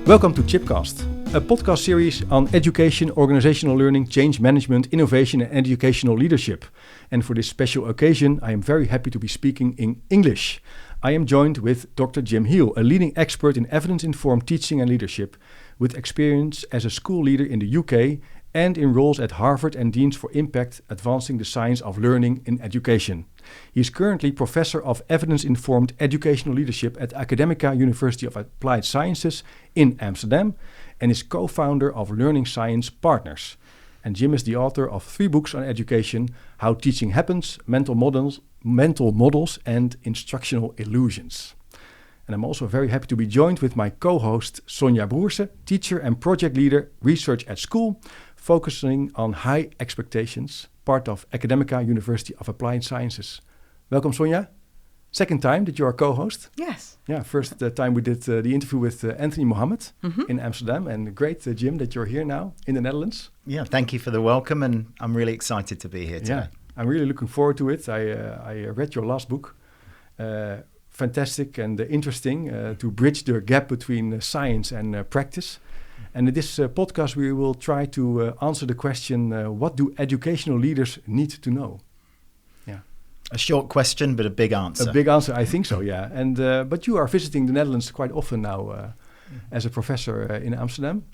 Welcome to Chipcast, a podcast series on education, organizational learning, change management, innovation and educational leadership. And for this special occasion, I am very happy to be speaking in English. I am joined with Dr. Jim Heal, a leading expert in evidence-informed teaching and leadership, with experience as a school leader in the UK and in roles at Harvard and Deans for Impact, advancing the science of learning in education. He is currently Professor of Evidence-Informed Educational Leadership at Academica University of Applied Sciences in Amsterdam and is co-founder of Learning Science Partners. And Jim is the author of 3 books on education: How Teaching Happens, Mental Models and Instructional Illusions. And I'm also very happy to be joined with my co-host Sonja Broersen, teacher and project leader, research at school, focusing on high expectations, part of Academica University of Applied Sciences. Welcome, Sonja. Second time that you are co-host. Yes. Yeah, first time we did the interview with Anthony Mohammed in Amsterdam. And great, Jim, that you're here now in the Netherlands. Yeah, thank you for the welcome, and I'm really excited to be here today. Yeah, I'm really looking forward to it. I read your last book. Fantastic and interesting to bridge the gap between science and practice. And in this podcast, we will try to answer the question, what do educational leaders need to know? Yeah, a short question, but a big answer. A big answer, I think so, yeah. And but you are visiting the Netherlands quite often now as a professor in Amsterdam.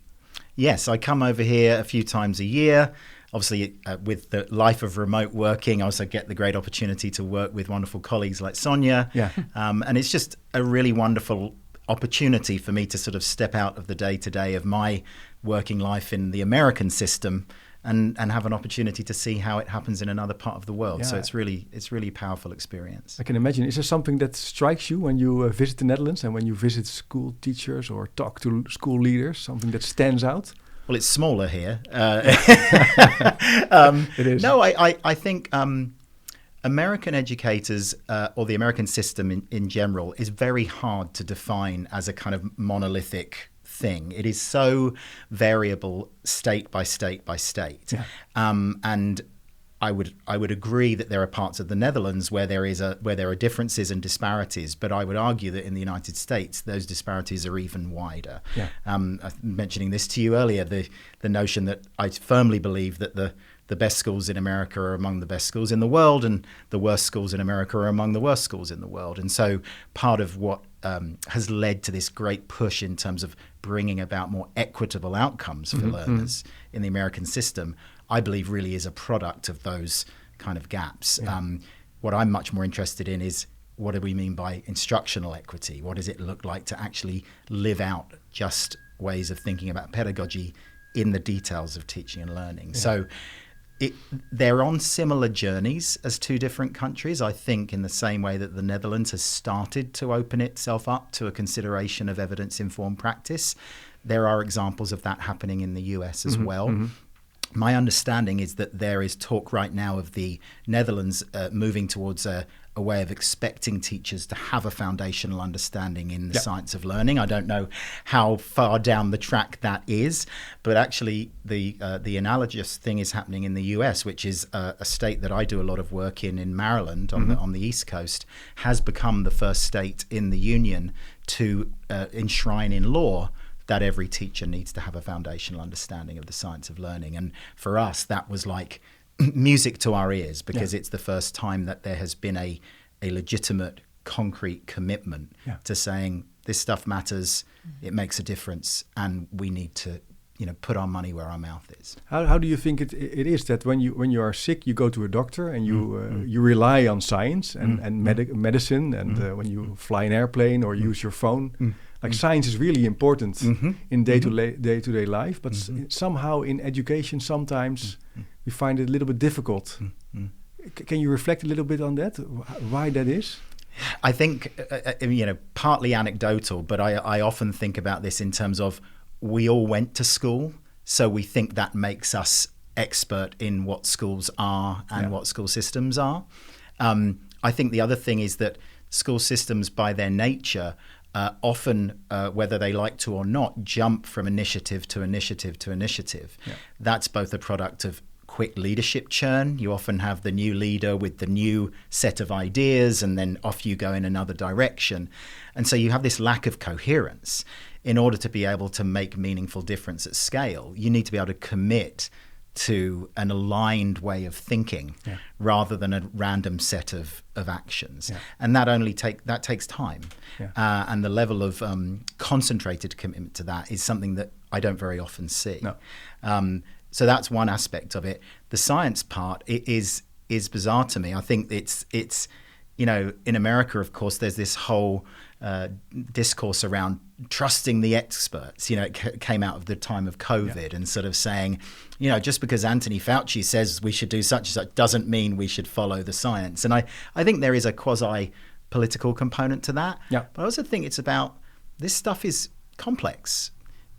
Yes, I come over here a few times a year. Obviously, with the life of remote working, I also get the great opportunity to work with wonderful colleagues like Sonja. Yeah. And it's just a really wonderful opportunity for me to sort of step out of the day-to-day of my working life in the American system and have an opportunity to see how it happens in another part of the world. Yeah. So it's really a powerful experience. I can imagine. Is there something that strikes you when you visit the Netherlands and when you visit school teachers or talk to school leaders, something that stands out? Well, it's smaller here. It is. No, I think American educators or the American system in general is very hard to define as a kind of monolithic thing. It is so variable state by state by state. Yeah. And I would agree that there are parts of the Netherlands where there are differences and disparities, but I would argue that in the United States those disparities are even wider. Yeah. Mentioning this to you earlier, the notion that I firmly believe that the best schools in America are among the best schools in the world, and the worst schools in America are among the worst schools in the world. And so part of what has led to this great push in terms of bringing about more equitable outcomes for learners in the American system, I believe really is a product of those kind of gaps. Yeah. What I'm much more interested in is, what do we mean by instructional equity? What does it look like to actually live out just ways of thinking about pedagogy in the details of teaching and learning? Yeah. So they're on similar journeys as 2 different countries. I think in the same way that the Netherlands has started to open itself up to a consideration of evidence-informed practice, there are examples of that happening in the US as well. Mm-hmm. My understanding is that there is talk right now of the Netherlands moving towards a way of expecting teachers to have a foundational understanding in the science of learning. I don't know how far down the track that is, but actually the analogous thing is happening in the US, which is a state that I do a lot of work in Maryland on the East Coast, has become the first state in the union to enshrine in law that every teacher needs to have a foundational understanding of the science of learning. And for us, that was like music to our ears, because it's the first time that there has been a legitimate, concrete commitment to saying this stuff matters, it makes a difference, and we need to put our money where our mouth is. How do you think it is that when you are sick, you go to a doctor and you rely on science and medicine, and when you fly an airplane or use your phone, like science is really important in day-to-day life, but somehow in education sometimes we find it a little bit difficult. Can you reflect a little bit on that? Why that is? I think, partly anecdotal, but I often think about this in terms of, we all went to school, so we think that makes us expert in what schools are and what school systems are. I think the other thing is that school systems, by their nature, often, whether they like to or not, jump from initiative to initiative to initiative. Yeah. That's both a product of quick leadership churn. You often have the new leader with the new set of ideas, and then off you go in another direction. And so you have this lack of coherence. In order to be able to make meaningful difference at scale, you need to be able to commit to an aligned way of thinking rather than a random set of actions. And that takes time. And the level of concentrated commitment to that is something that I don't very often see. No. So that's one aspect of it. The science part is bizarre to me. I think it's in America, of course, there's this whole discourse around trusting the experts. It came out of the time of COVID and sort of saying, just because Anthony Fauci says we should do such and such doesn't mean we should follow the science. And I think there is a quasi-political component to that. Yeah. But I also think it's about, this stuff is complex.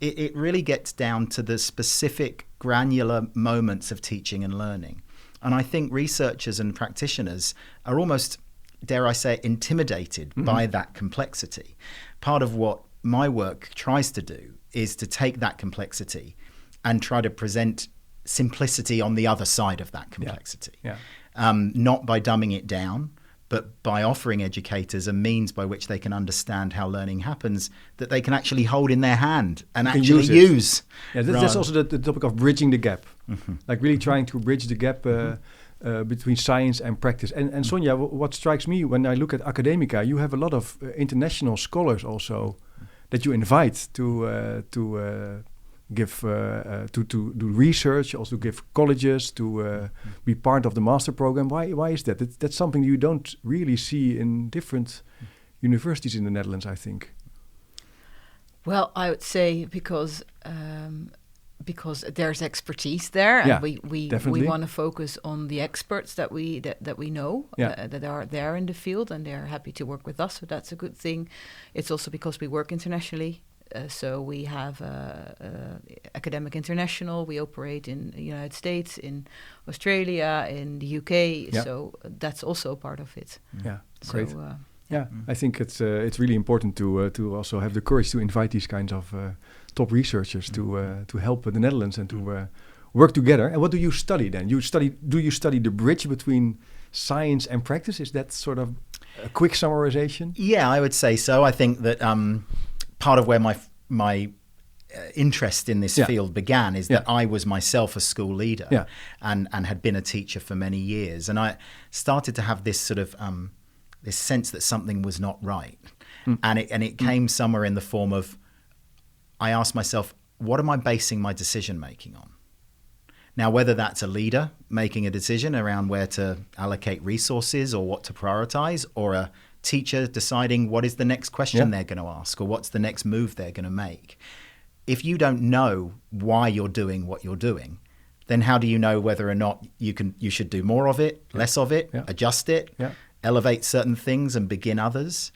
It really gets down to the specific granular moments of teaching and learning. And I think researchers and practitioners are almost, dare I say, intimidated by that complexity. Part of what my work tries to do is to take that complexity and try to present simplicity on the other side of that complexity. Not by dumbing it down, but by offering educators a means by which they can understand how learning happens, that they can actually hold in their hand and actually use. Yeah, that's also the topic of bridging the gap. Like really trying to bridge the gap between science and practice. And Sonja, what strikes me when I look at Academica, you have a lot of international scholars also that you invite to do research, also give colleges to be part of the master program. Why is that? That's something you don't really see in different universities in the Netherlands, I think. Well, I would say because there's expertise there, and we want to focus on the experts that we know that are there in the field, and they're happy to work with us. So that's a good thing. It's also because we work internationally. So we have Academic International. We operate in the United States, in Australia, in the UK. Yeah. So that's also part of it. Yeah, great. I think it's really important to also have the courage to invite these kinds of top researchers to help the Netherlands and to work together. And what do you study then? Do you study the bridge between science and practice? Is that sort of a quick summarization? Yeah, I would say so. I think that part of where my interest in this field began is that I was myself a school leader and had been a teacher for many years. And I started to have this sort of this sense that something was not right. And it came somewhere in the form of, I asked myself, what am I basing my decision making on? Now, whether that's a leader making a decision around where to allocate resources or what to prioritize, or a teacher deciding what is the next question they're going to ask or what's the next move they're going to make. If you don't know why you're doing what you're doing, then how do you know whether or not you should do more of it, less of it, adjust it, elevate certain things and begin others?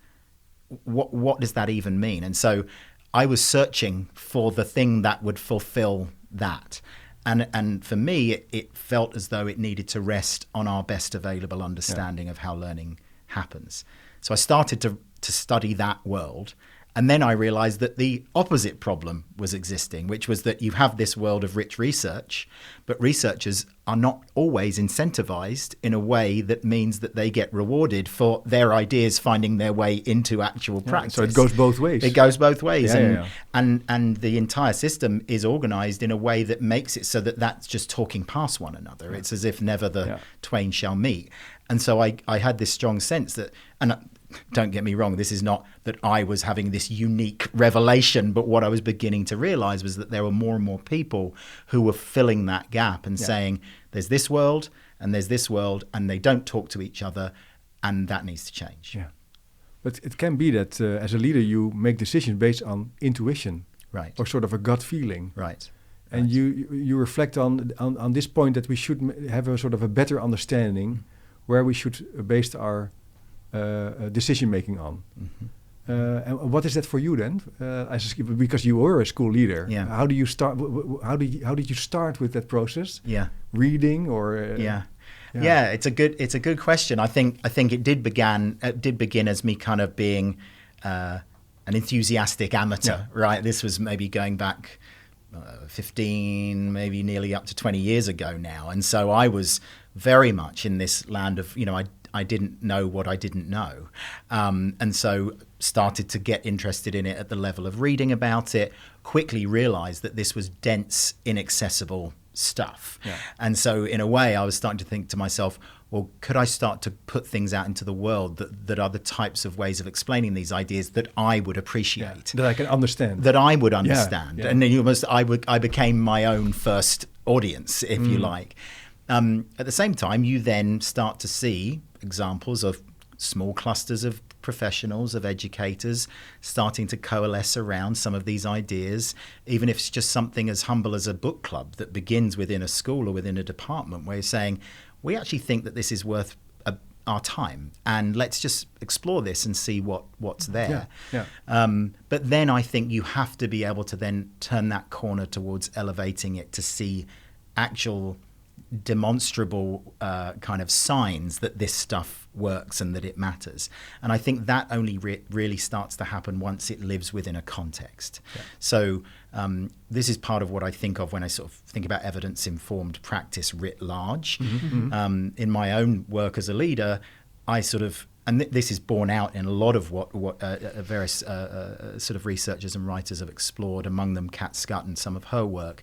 What does that even mean? And so I was searching for the thing that would fulfill that. And for me, it felt as though it needed to rest on our best available understanding of how learning happens. So I started to study that world. And then I realized that the opposite problem was existing, which was that you have this world of rich research, but researchers are not always incentivized in a way that means that they get rewarded for their ideas finding their way into actual practice. So it goes both ways. It goes both ways. And the entire system is organized in a way that makes it so that that's just talking past one another. It's as if never the twain shall meet. And so I had this strong sense that, and don't get me wrong, this is not that I was having this unique revelation, but what I was beginning to realize was that there were more and more people who were filling that gap and saying, there's this world and there's this world, and they don't talk to each other, and that needs to change. Yeah. But it can be that as a leader, you make decisions based on intuition, right, or sort of a gut feeling. Right. And you reflect on this point that we should have a sort of a better understanding where we should base our decision making on. And what is that for you then? Because you were a school leader. Yeah. How do you start? How did you start with that process? Yeah. Reading or it's a good question. I think it did begin as me kind of being an enthusiastic amateur. Right. This was maybe going back 15, maybe nearly up to 20 years ago now. And so I was very much in this land of, I didn't know what I didn't know. And so started to get interested in it at the level of reading about it, quickly realized that this was dense, inaccessible stuff. Yeah. And so in a way, I was starting to think to myself, well, could I start to put things out into the world that are the types of ways of explaining these ideas that I would appreciate, that I can understand, that I would understand, and then I became my own first audience, if you like. At the same time, you then start to see examples of small clusters of professionals, of educators, starting to coalesce around some of these ideas, even if it's just something as humble as a book club that begins within a school or within a department, where you're saying, we actually think that this is worth our time, and let's just explore this and see what's there. But then I think you have to be able to then turn that corner towards elevating it to see actual demonstrable kind of signs that this stuff works and that it matters. And I think that only really starts to happen once it lives within a context. So this is part of what I think of when I sort of think about evidence-informed practice writ large. In my own work as a leader, I sort of, and this is borne out in a lot of what various sort of researchers and writers have explored, among them Kat Scott and some of her work,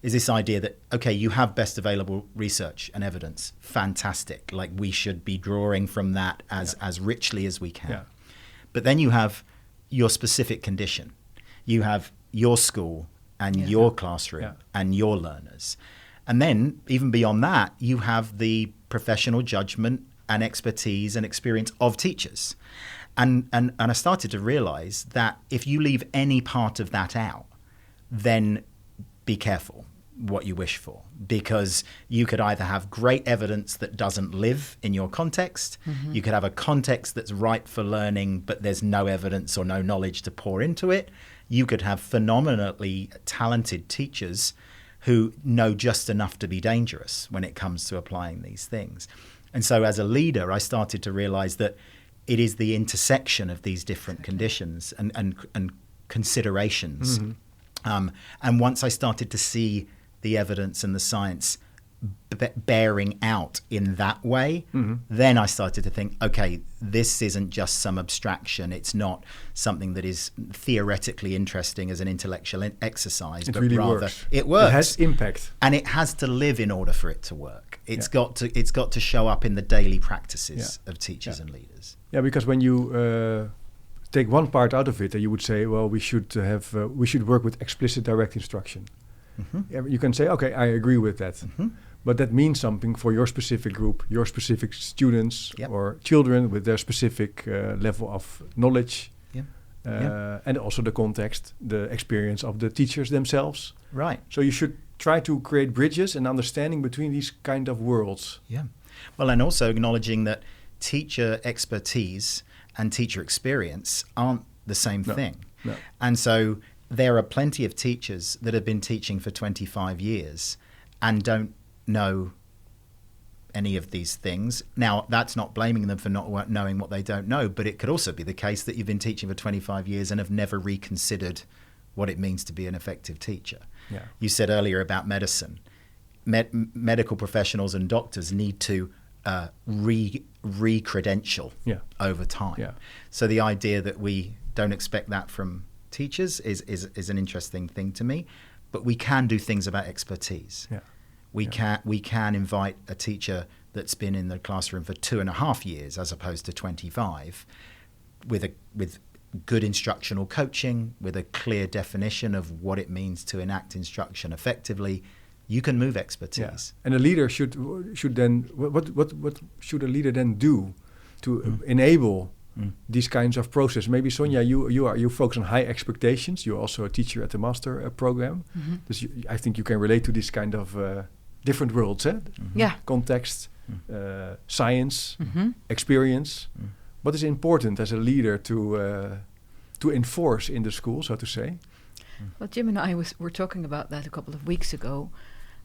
is this idea that, okay, you have best available research and evidence. Fantastic. Like, we should be drawing from that as richly as we can. But then you have your specific condition. You have your school and your classroom and your learners. And then, even beyond that, you have the professional judgment and expertise and experience of teachers. And I started to realize that if you leave any part of that out, then be careful what you wish for, because you could either have great evidence that doesn't live in your context, you could have a context that's right for learning, but there's no evidence or no knowledge to pour into it. You could have phenomenally talented teachers who know just enough to be dangerous when it comes to applying these things. And so as a leader, I started to realize that it is the intersection of these different conditions and considerations. And once I started to see the evidence and the science bearing out in that way, then I started to think, okay, this isn't just some abstraction. It's not something that is theoretically interesting as an intellectual exercise, but really rather works. It works. It has impact, and it has to live in order for it to work. It's got to show up in the daily practices of teachers and leaders. Yeah, because when you take one part out of it, and you would say, well, we should work with explicit direct instruction. You can say, okay, I agree with that. But that means something for your specific group, your specific students or children with their specific level of knowledge. And also the context, the experience of the teachers themselves. Right. So you should try to create bridges and understanding between these kind of worlds. Yeah. Well, and also acknowledging that teacher expertise and teacher experience aren't the same thing. No. And so there are plenty of teachers that have been teaching for 25 years and don't know any of these things. Now, that's not blaming them for not knowing what they don't know, but it could also be the case that you've been teaching for 25 years and have never reconsidered what it means to be an effective teacher. Yeah. You said earlier about medicine. Medical professionals and doctors need to re-credential over time. Yeah. So the idea that we don't expect that from teachers is an interesting thing to me, but we can do things about expertise. Yeah. We can invite a teacher that's been in the classroom for 2.5 years as opposed to 25 with good instructional coaching, with a clear definition of what it means to enact instruction effectively. You can move expertise. And a leader should then, what should a leader then do to enable these kinds of process? Maybe Sonja, you focus on high expectations. You're also a teacher at the master program. I think you can relate to this kind of different worlds, context, science, experience. What is important as a leader to enforce in the school, so to say? Well, Jim and I were talking about that a couple of weeks ago,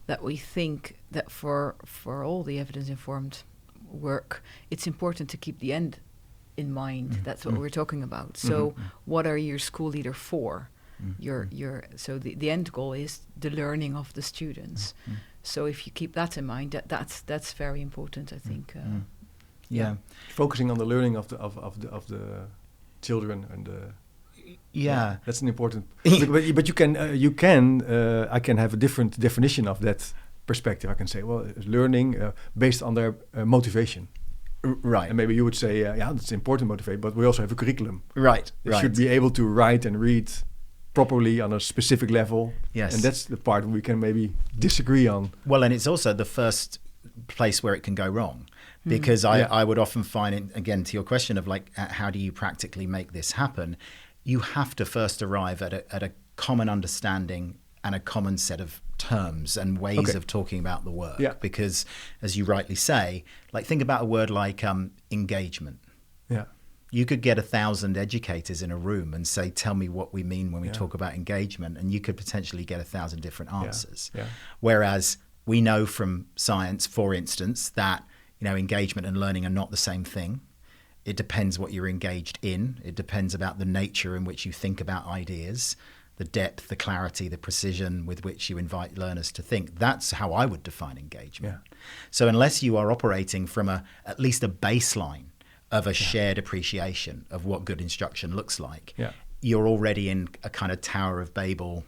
that we think that for all the evidence-informed work, it's important to keep the end in mind. That's what we're talking about. So what are your school leader for? So the end goal is the learning of the students. So if you keep that in mind, that's very important, I think. Focusing on the learning of the children and that's an important. but you can I can have a different definition of that perspective. I can say, well, learning based on their motivation. Right. And maybe you would say, that's important motivate, but we also have a curriculum. Right. They should be able to write and read properly on a specific level. Yes. And that's the part we can maybe disagree on. Well, and it's also the first place where it can go wrong. Because I would often find, again, to your question of like, how do you practically make this happen? You have to first arrive at a common understanding and a common set of terms and ways of talking about the work. Yeah. Because, as you rightly say, like think about a word like engagement. Yeah. You could get 1,000 educators in a room and say, tell me what we mean when we talk about engagement, and you could potentially get 1,000 different answers. Yeah. Whereas we know from science, for instance, that engagement and learning are not the same thing. It depends what you're engaged in. It depends about the nature in which you think about ideas, the depth, the clarity, the precision with which you invite learners to think. That's how I would define engagement. Yeah. So unless you are operating from at least a baseline of a shared appreciation of what good instruction looks like, you're already in a kind of Tower of Babel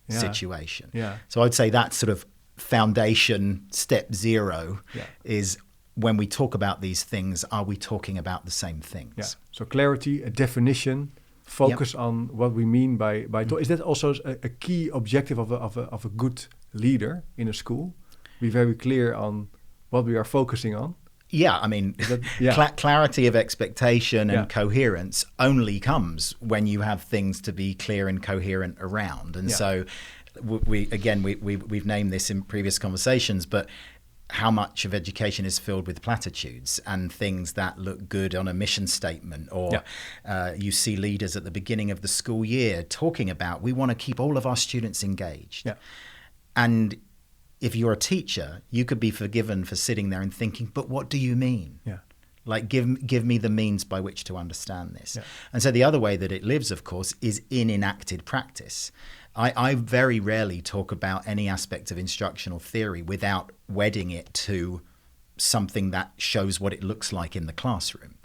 situation. Yeah. So I'd say that sort of foundation, step zero, is when we talk about these things, are we talking about the same things? Yeah. So clarity, a definition, focus on what we mean by is that also a key objective of a good leader in a school? Be very clear on what we are focusing on. Yeah, I mean, clarity of expectation and coherence only comes when you have things to be clear and coherent around. And so we've named this in previous conversations, but how much of education is filled with platitudes and things that look good on a mission statement, or you see leaders at the beginning of the school year talking about, we want to keep all of our students engaged. Yeah. And if you're a teacher, you could be forgiven for sitting there and thinking, but what do you mean? Yeah. Like, give me the means by which to understand this. Yeah. And so the other way that it lives, of course, is in enacted practice. I very rarely talk about any aspect of instructional theory without wedding it to something that shows what it looks like in the classroom.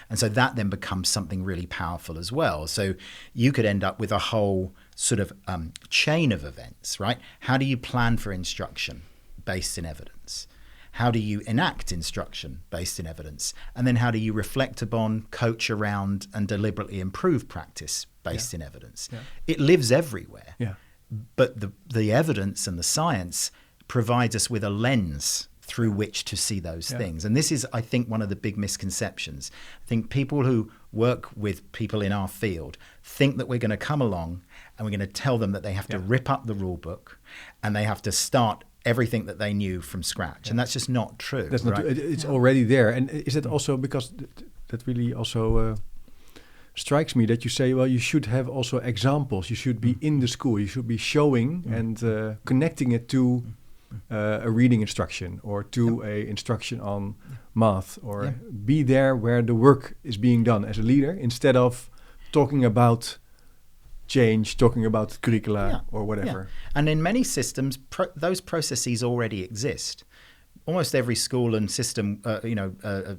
And so that then becomes something really powerful as well. So you could end up with a whole sort of chain of events, right? How do you plan for instruction based in evidence? How do you enact instruction based in evidence? And then how do you reflect upon, coach around, and deliberately improve practice based in evidence? Yeah. It lives everywhere. Yeah. But the evidence and the science provides us with a lens through which to see those things. And this is, I think, one of the big misconceptions. I think people who work with people in our field think that we're going to come along and we're going to tell them that they have to rip up the rule book and they have to start everything that they knew from scratch. And that's just not true. That's not true. It's already there. And is it also because that really also strikes me that you say, well, you should have also examples. You should be in the school. You should be showing and connecting it to a reading instruction or to a instruction on math, or be there where the work is being done as a leader, instead of talking about change, talking about curricula or whatever. And in many systems, those processes already exist. Almost every school and system, a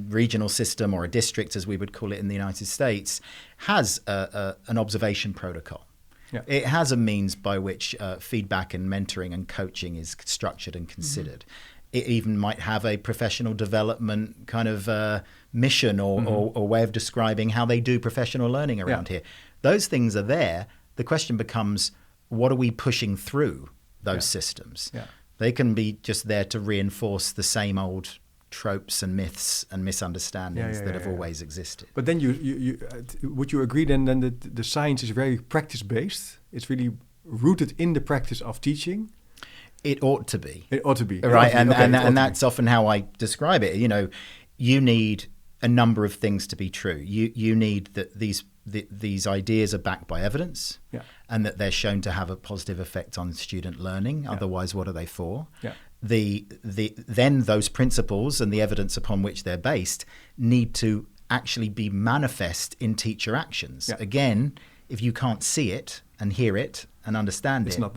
regional system or a district, as we would call it in the United States, has an observation protocol. Yeah. It has a means by which feedback and mentoring and coaching is structured and considered. Mm-hmm. It even might have a professional development kind of mission or way of describing how they do professional learning around here. Those things are there. The question becomes, what are we pushing through those systems? Yeah. They can be just there to reinforce the same old tropes and myths and misunderstandings that have always existed. But then you would you agree then that the science is very practice-based? It's really rooted in the practice of teaching? It ought to be. It ought to be. Right, and that's often how I describe it. You need a number of things to be true. You need that these ideas are backed by evidence, and that they're shown to have a positive effect on student learning. Otherwise, what are they for? Yeah. Then those principles and the evidence upon which they're based need to actually be manifest in teacher actions. Yeah. Again, if you can't see it and hear it and understand it's not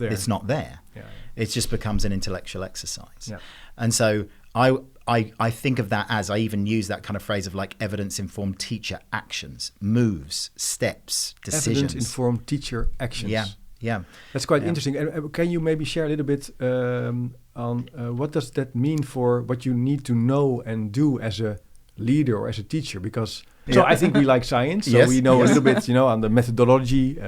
there. Yeah. It just becomes an intellectual exercise. Yeah. And so I think of that as, I even use that kind of phrase of like evidence-informed teacher actions, moves, steps, decisions. Evidence-informed teacher actions. Yeah. That's quite interesting. And can you maybe share a little bit on what does that mean for what you need to know and do as a leader or as a teacher? Because so I think we like science, so we know a little bit, on the methodology.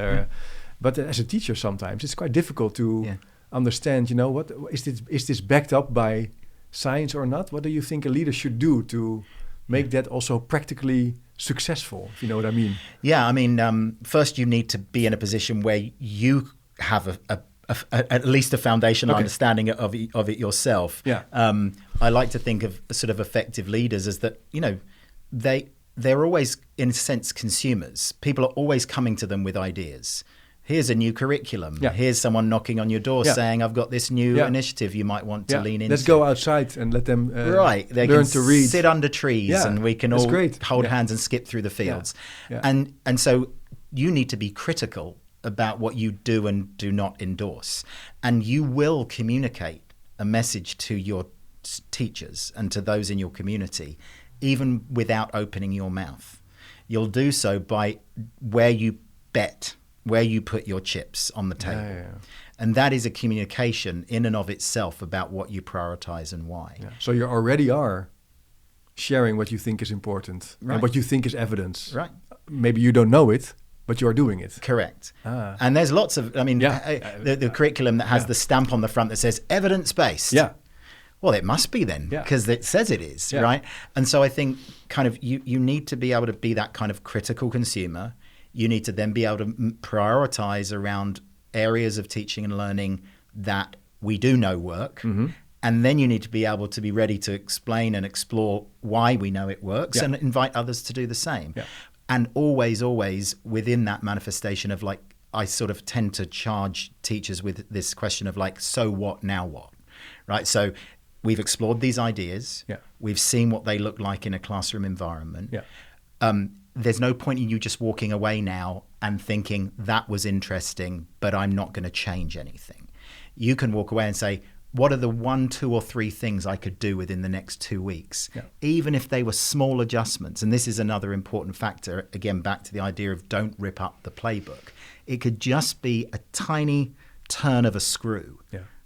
But as a teacher, sometimes it's quite difficult to understand. What is this backed up by science or not? What do you think a leader should do to make that also practically successful, if you know what I mean? Yeah, I mean, first you need to be in a position where you have at least a foundational understanding of it yourself. Yeah. I like to think of sort of effective leaders as that, they're always, in a sense, consumers. People are always coming to them with ideas. Here's a new curriculum. Yeah. Here's someone knocking on your door saying, I've got this new initiative you might want to lean into. Let's go outside and let them they learn can to read. Sit under trees and we can all hold hands and skip through the fields. Yeah. And so you need to be critical about what you do and do not endorse. And you will communicate a message to your teachers and to those in your community, even without opening your mouth. You'll do so by where you bet, where you put your chips on the table. Yeah. And that is a communication in and of itself about what you prioritize and why. Yeah. So you already are sharing what you think is important and what you think is evidence. Right. Maybe you don't know it, but you are doing it. Correct. And there's lots of, the curriculum that has the stamp on the front that says evidence-based. Yeah. Well, it must be then, because it says it is, right? And so I think kind of you need to be able to be that kind of critical consumer. You need to then be able to prioritize around areas of teaching and learning that we do know work. Mm-hmm. And then you need to be able to be ready to explain and explore why we know it works and invite others to do the same. Yeah. And always within that manifestation of like, I sort of tend to charge teachers with this question of like, so what, now what, right? So we've explored these ideas. Yeah. We've seen what they look like in a classroom environment. Yeah. There's no point in you just walking away now and thinking that was interesting, but I'm not going to change anything. You can walk away and say, what are the 1, 2, or 3 things I could do within the next 2 weeks? Yeah. Even if they were small adjustments. And this is another important factor, again, back to the idea of don't rip up the playbook. It could just be a tiny turn of a screw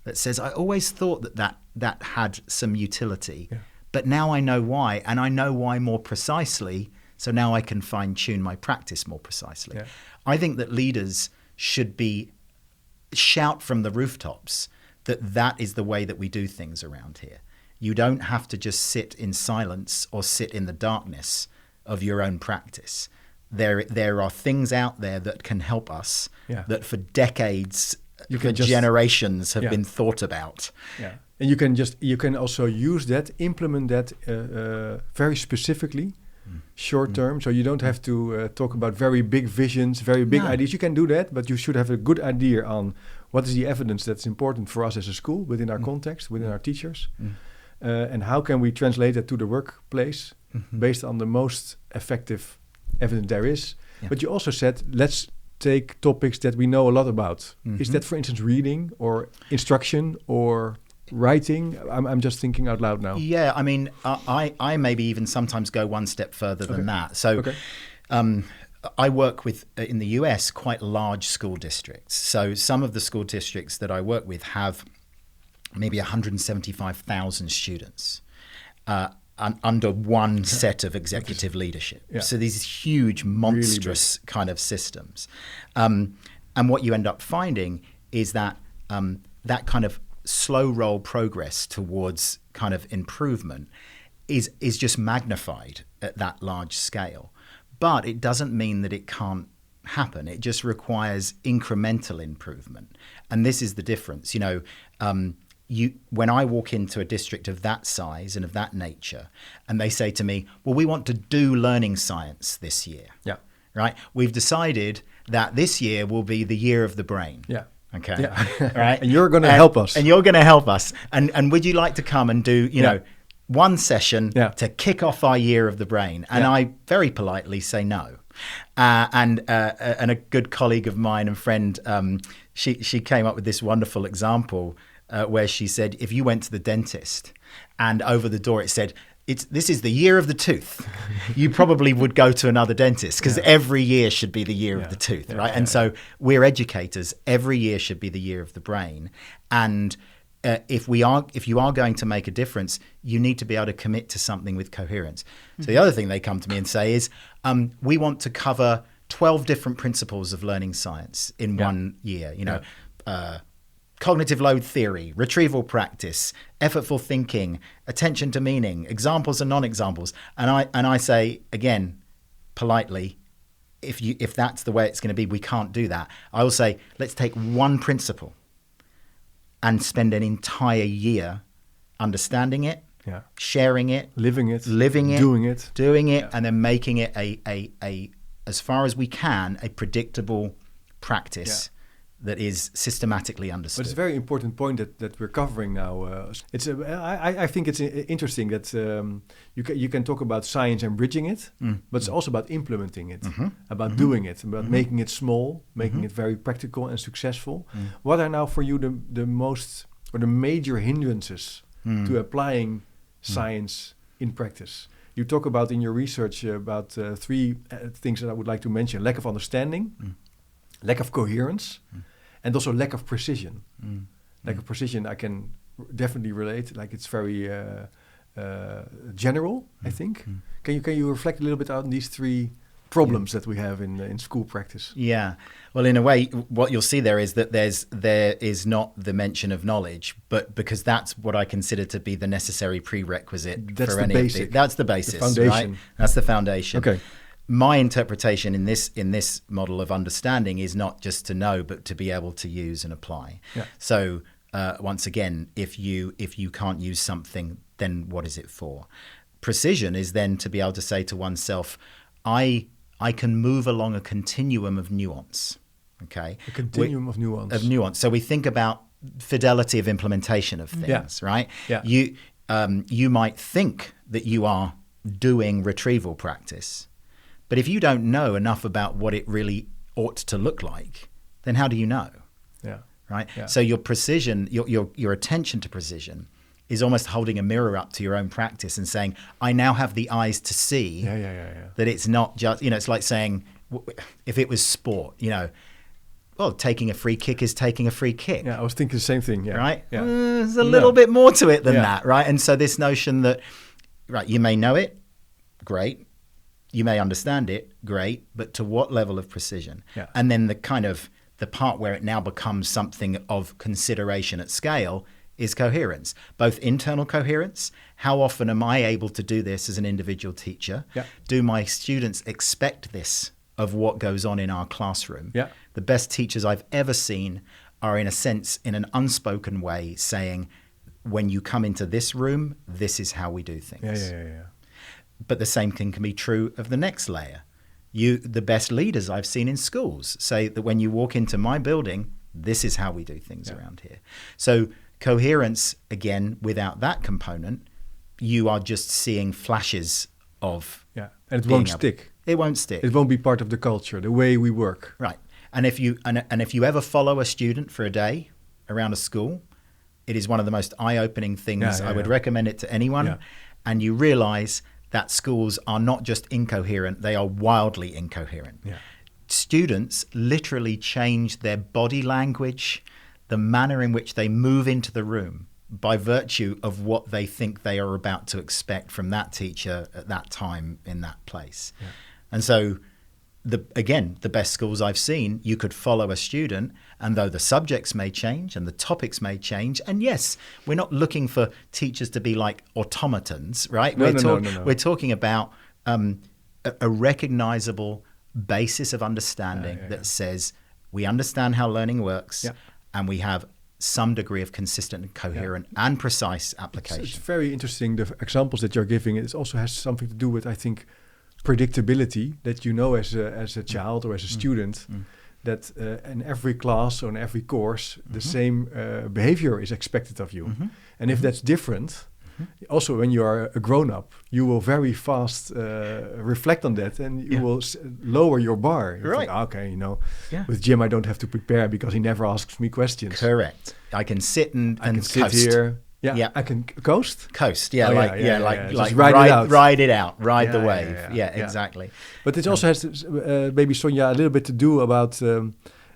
that says, I always thought that had some utility, but now I know why, and I know why more precisely. So now I can fine-tune my practice more precisely. Yeah. I think that leaders should shout from the rooftops that is the way that we do things around here. You don't have to just sit in silence or sit in the darkness of your own practice. There are things out there that can help us that for decades, generations have been thought about. Yeah. And you can also use that, implement that very specifically. Short term, so you don't have to talk about very big visions, very big ideas. You can do that, but you should have a good idea on what is the evidence that's important for us as a school within our context, within our teachers, and how can we translate that to the workplace based on the most effective evidence there is. Yeah. But you also said, let's take topics that we know a lot about. Is that, for instance, reading or instruction or writing? I'm just thinking out loud now. Yeah, I mean, I maybe even sometimes go one step further than that. So I work with, in the US, quite large school districts. So some of the school districts that I work with have maybe 175,000 students under one set of executive leadership. Yeah. So these huge, monstrous kind of systems. And what you end up finding is that that kind of slow roll progress towards kind of improvement is just magnified at that large scale. But it doesn't mean that it can't happen. It just requires incremental improvement. And this is the difference. When I walk into a district of that size and of that nature, and they say to me, well, we want to do learning science this year. Yeah. Right? We've decided that this year will be the year of the brain. Yeah. Okay. Yeah. Right. And you're going to help us. And you're going to help us. And would you like to come and do, one session to kick off our year of the brain? And I very politely say no. And a good colleague of mine and friend, she came up with this wonderful example where she said, if you went to the dentist and over the door it said, this is the year of the tooth, you probably would go to another dentist, because every year should be the year of the tooth, right? And so we're educators. Every year should be the year of the brain. And if you are going to make a difference, you need to be able to commit to something with coherence. So the other thing they come to me and say is, we want to cover 12 different principles of learning science in 1 year. Cognitive load theory, retrieval practice, effortful thinking, attention to meaning, examples and non-examples. And I say, again, politely, if that's the way it's going to be, we can't do that. I will say, let's take one principle and spend an entire year understanding it, sharing it, living it, doing it, and then making it a as far as we can, a predictable practice that is systematically understood. But it's a very important point that we're covering now. I think it's interesting that you can talk about science and bridging it, but it's also about implementing it, about doing it, about making it small, making it very practical and successful. What are now for you the most or the major hindrances to applying science in practice? You talk about in your research about 3 things that I would like to mention: lack of understanding, lack of coherence, and also lack of precision. Lack of precision, I can definitely relate. Like, it's very general, I think. Can you reflect a little bit on these 3 problems that we have in school practice? Yeah. Well, in a way, what you'll see there is that there is not the mention of knowledge, but because that's what I consider to be the necessary prerequisite that's for the any basic. That's the basis, the foundation. Right? That's the foundation. Okay. My interpretation in this model of understanding is not just to know, but to be able to use and apply. Yeah. So once again, if you can't use something, then what is it for? Precision is then to be able to say to oneself, I can move along a continuum of nuance. Okay. A continuum of nuance. Of nuance. So we think about fidelity of implementation of things, right? Yeah. You might think that you are doing retrieval practice, but if you don't know enough about what it really ought to look like, then how do you know? Yeah. Right. Yeah. So your precision, your attention to precision, is almost holding a mirror up to your own practice and saying, I now have the eyes to see that it's not just, it's like saying, if it was sport, well, taking a free kick is taking a free kick. Yeah, I was thinking the same thing. Yeah. Right. Yeah. There's a little bit more to it than that. Right. And so this notion that, right, you may know it, great. You may understand it, great. But to what level of precision? Yeah. And then the part where it now becomes something of consideration at scale is coherence, both internal coherence. How often am I able to do this as an individual teacher? Yeah. Do my students expect this of what goes on in our classroom? Yeah. The best teachers I've ever seen are, in a sense, in an unspoken way, saying, when you come into this room, this is how we do things. Yeah. But the same thing can be true of the next layer. The best leaders I've seen in schools say that when you walk into my building, this is how we do things around here. So coherence, again, without that component, you are just seeing flashes of... Yeah, and it won't stick. It won't stick. It won't be part of the culture, the way we work. Right. And if you ever follow a student for a day around a school, it is one of the most eye-opening things. I would recommend it to anyone. Yeah. And you realize that schools are not just incoherent, they are wildly incoherent. Yeah. Students literally change their body language, the manner in which they move into the room, by virtue of what they think they are about to expect from that teacher at that time in that place. Yeah. And so, the best schools I've seen, you could follow a student, and though the subjects may change and the topics may change, and yes, we're not looking for teachers to be like automatons, right? No. We're talking about a recognizable basis of understanding that says we understand how learning works, and we have some degree of consistent and coherent and precise application. It's very interesting, the examples that you're giving. It also has something to do with, I think, predictability, that as a child or as a student, that in every class or in every course, the same behavior is expected of you. And if that's different, Also, when you are a grown-up, you will very fast reflect on that, and you will lower your bar. You think, okay, with Jim, I don't have to prepare because he never asks me questions. Correct. I can sit and sit here. Yeah, I can coast. Coast, like ride it out, ride the wave. Exactly. But it also has maybe, Sonja, a little bit to do about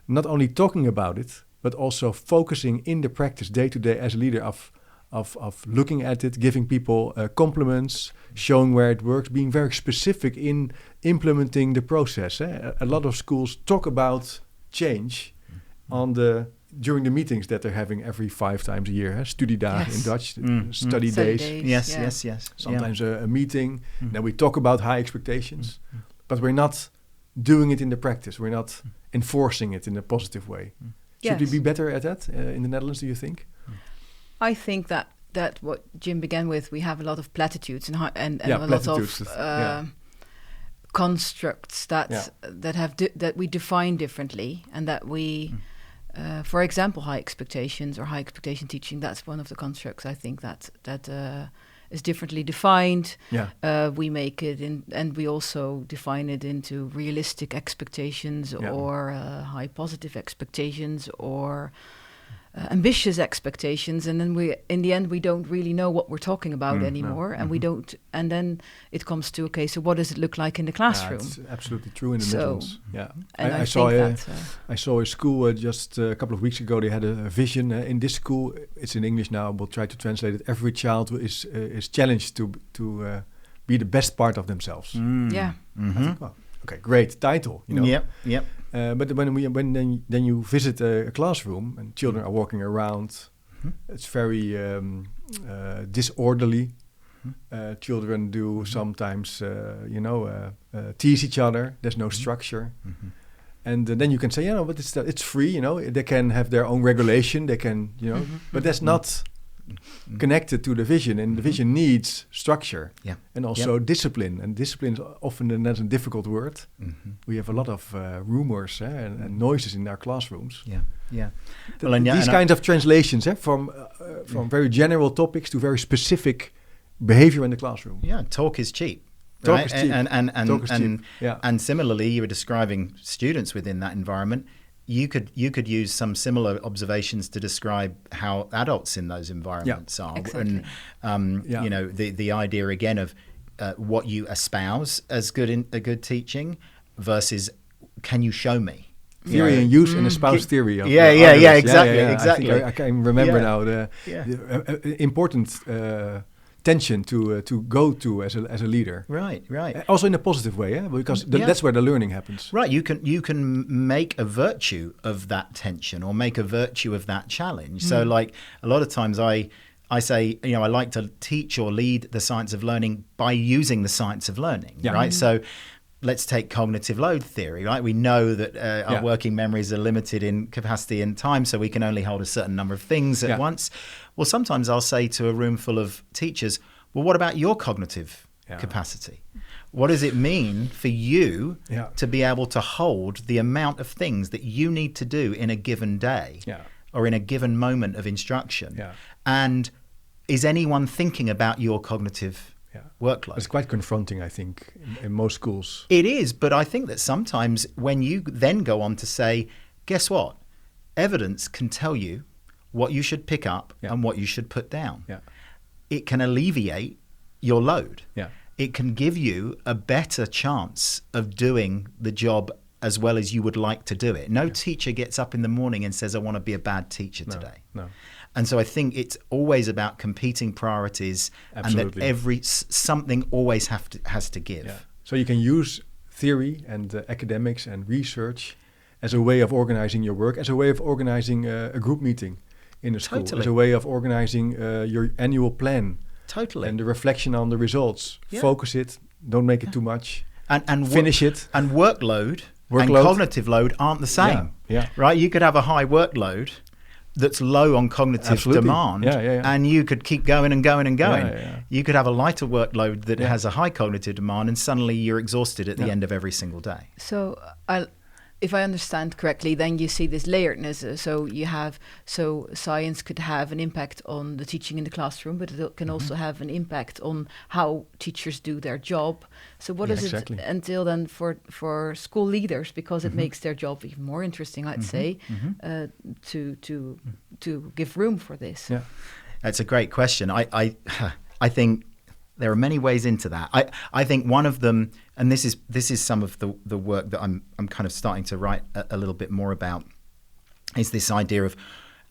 not only talking about it, but also focusing in the practice day to day as a leader of looking at it, giving people compliments, showing where it works, being very specific in implementing the process. A lot of schools talk about change during the meetings that they're having every 5 times a year. Studiedagen in Dutch, study days. Yes. Sometimes a meeting. Then we talk about high expectations, but we're not doing it in the practice. We're not enforcing it in a positive way. Should we be better at that in the Netherlands, do you think? I think that what Jim began with, we have a lot of platitudes and a lot of constructs that we define differently, and that we, for example, high expectations or high expectation teaching. That's one of the constructs I think that is differently defined. We make it and we also define it into realistic expectations or high positive expectations or ambitious expectations, and then in the end we don't really know what we're talking about anymore, and we don't. And then it comes to so what does it look like in the classroom? It's absolutely true in the Netherlands. I saw a school just a couple of weeks ago. They had a vision in this school. It's in English now. We'll try to translate it. Every child is challenged to be the best part of themselves. Yeah. Think, okay, great title. Yep. But when you visit a classroom and children are walking around, it's very disorderly. Children do sometimes, tease each other. There's no structure, and then you can say, but it's free. They can have their own regulation. They can, but that's not connected to the vision, and the vision needs structure and also discipline. And discipline is often a difficult word. We have a lot of rumors and noises in our classrooms. These kinds of translations from very general topics to very specific behavior in the classroom. Talk is cheap. Talk right? is cheap. And similarly, you were describing students within that environment. You could use some similar observations to describe how adults in those environments are. Exactly. And the idea again of what you espouse as good teaching versus can you show me theory and use and espouse theory. Exactly. I can remember now the important tension to go to as a leader. Right. Also in a positive way, because that's where the learning happens. Right. You can make a virtue of that tension or make a virtue of that challenge. So like a lot of times I say, I like to teach or lead the science of learning by using the science of learning, right? So let's take cognitive load theory, right? We know that our working memories are limited in capacity and time, so we can only hold a certain number of things at once. Well, sometimes I'll say to a room full of teachers, well, what about your cognitive capacity? What does it mean for you to be able to hold the amount of things that you need to do in a given day or in a given moment of instruction? And is anyone thinking about your cognitive workload? It's quite confronting, I think, in most schools. It is, but I think that sometimes when you then go on to say, guess what? Evidence can tell you what you should pick up and what you should put down. It can alleviate your load. It can give you a better chance of doing the job as well as you would like to do it. No teacher gets up in the morning and says, I want to be a bad teacher today. No. And so I think it's always about competing priorities. Absolutely. And that something always has to give. So you can use theory and academics and research as a way of organizing your work, as a way of organizing a group meeting in a school, as a way of organizing your annual plan. And the reflection on the results. Focus it, don't make it too much, and finish it. And workload and cognitive load aren't the same. Right? You could have a high workload that's low on cognitive demand, and you could keep going and going and going. You could have a lighter workload that has a high cognitive demand, and suddenly you're exhausted at the end of every single day. So if I understand correctly, then you see this layeredness. So science could have an impact on the teaching in the classroom, but it can also have an impact on how teachers do their job. So what does it entail then for school leaders? Because it makes their job even more interesting, I'd say, to give room for this. Yeah, that's a great question. I think there are many ways into that. I think one of them, and this is some of the work that I'm kind of starting to write a little bit more about, is this idea of,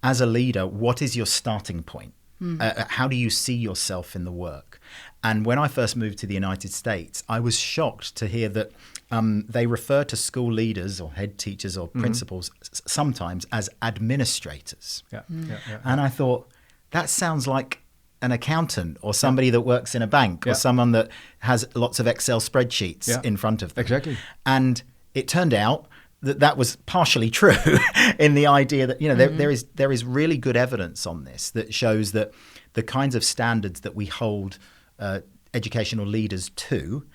as a leader, what is your starting point? How do you see yourself in the work? And when I first moved to the United States, I was shocked to hear that they refer to school leaders or head teachers or principals sometimes as administrators. And I thought, that sounds like an accountant or somebody that works in a bank or someone that has lots of Excel spreadsheets in front of them. Exactly. And it turned out that was partially true in the idea that, there is really good evidence on this that shows that the kinds of standards that we hold educational leaders to,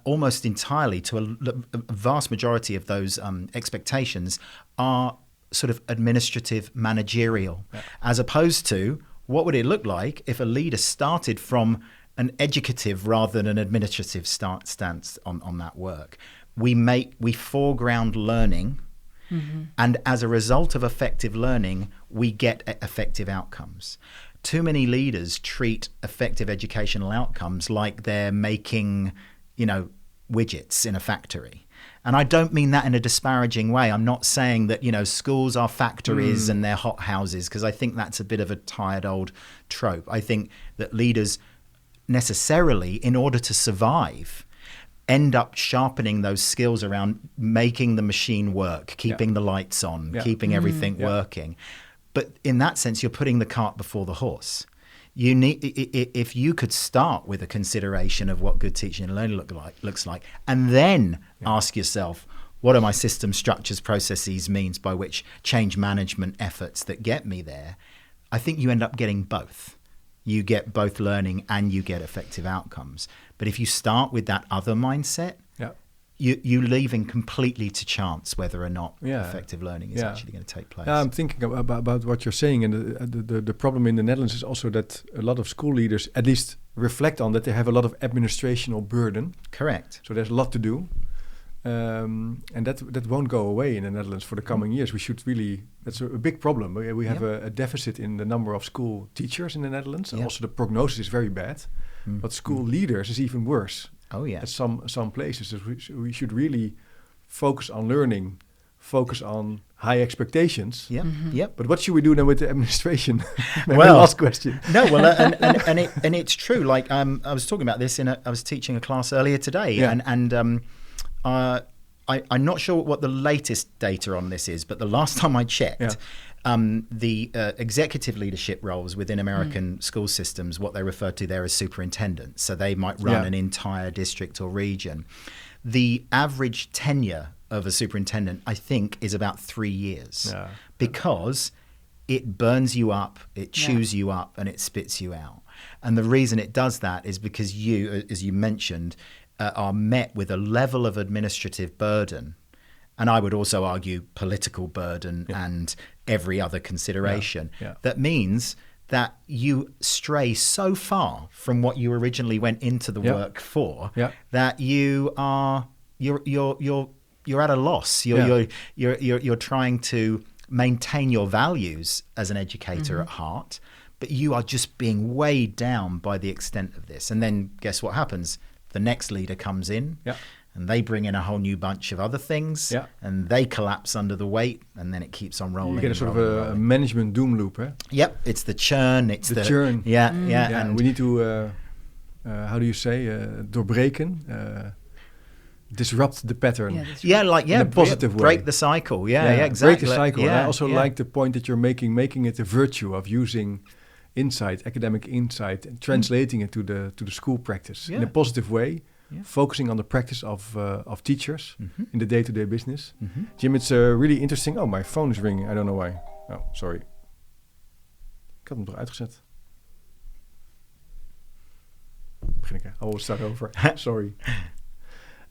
almost entirely to a vast majority of those expectations are sort of administrative, managerial, as opposed to what would it look like if a leader started from an educative rather than an administrative stance on that work. We foreground learning, and as a result of effective learning, we get effective outcomes. Too many leaders treat effective educational outcomes like they're making, widgets in a factory. And I don't mean that in a disparaging way. I'm not saying that, schools are factories and they're hot houses, because I think that's a bit of a tired old trope. I think that leaders necessarily, in order to survive, end up sharpening those skills around making the machine work, keeping the lights on, keeping everything working. But in that sense, you're putting the cart before the horse. If you could start with a consideration of what good teaching and learning looks like, and then ask yourself, what are my systems, structures, processes, means by which change management efforts that get me there, I think you end up getting both. You get both learning and you get effective outcomes. But if you start with that other mindset, you leaving completely to chance whether or not effective learning is actually going to take place. I'm thinking about what you're saying, and the problem in the Netherlands is also that a lot of school leaders at least reflect on that they have a lot of administrational burden. Correct. So there's a lot to do, and that won't go away in the Netherlands for the coming years. We should really, that's a big problem. We have a deficit in the number of school teachers in the Netherlands, and also the prognosis is very bad. But school leaders is even worse. Oh yeah. At some places, so we should really focus on learning, focus on high expectations. But what should we do then with the administration? Well, last question. No, well, and it's true. Like I was talking about this I was teaching a class earlier today, and I'm not sure what the latest data on this is, but the last time I checked. The executive leadership roles within American school systems, what they refer to there as superintendents. So they might run an entire district or region. The average tenure of a superintendent, I think, is about 3 years because it burns you up, it chews you up, and it spits you out. And the reason it does that is because you, as you mentioned, are met with a level of administrative burden. And I would also argue political burden and every other consideration. That means that you stray so far from what you originally went into the work for that you're at a loss. You're trying to maintain your values as an educator at heart, but you are just being weighed down by the extent of this. And then guess what happens? The next leader comes in. And they bring in a whole new bunch of other things, and they collapse under the weight, and then it keeps on rolling. You get a sort of a management doom loop, eh? Yep, it's the churn. It's the churn. And we need to, how do you say, doorbreken, disrupt the pattern. In a positive way. Break the cycle. Exactly. Break the cycle. And I also like the point that you're making it a virtue of using insight, academic insight, and translating it to the school practice in a positive way. Focusing on the practice of teachers in the day-to-day business. Jim, it's really interesting. Oh, my phone is ringing. I don't know why. Oh, sorry. Ik had hem toch uitgezet. Begin ik, I will start over. Sorry.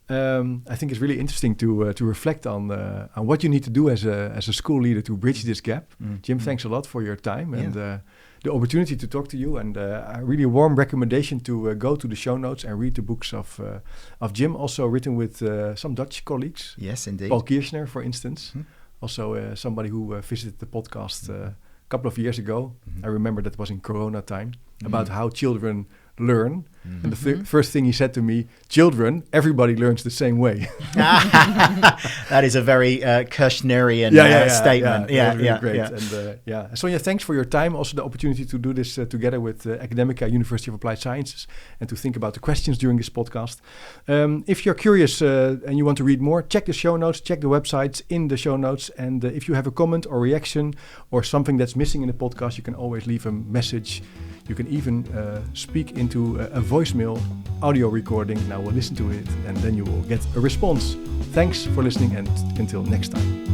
I think it's really interesting to reflect on what you need to do as a school leader to bridge this gap. Jim, thanks a lot for your time and the opportunity to talk to you, and a really warm recommendation to go to the show notes and read the books of Jim, also written with some Dutch colleagues. Yes, indeed. Paul Kirchner, for instance, also somebody who visited the podcast a couple of years ago. I remember that was in Corona time, about how children learn. And the first thing he said to me, children, everybody learns the same way. That is a very Kirchnerian statement. Great. And Sonja, thanks for your time. Also the opportunity to do this together with Academica, University of Applied Sciences, and to think about the questions during this podcast. If you're curious and you want to read more, check the show notes, check the websites in the show notes. And if you have a comment or reaction or something that's missing in the podcast, you can always leave a message. You can even speak into a voicemail audio recording, and I will listen to it, and then you will get a response. Thanks for listening, and until next time.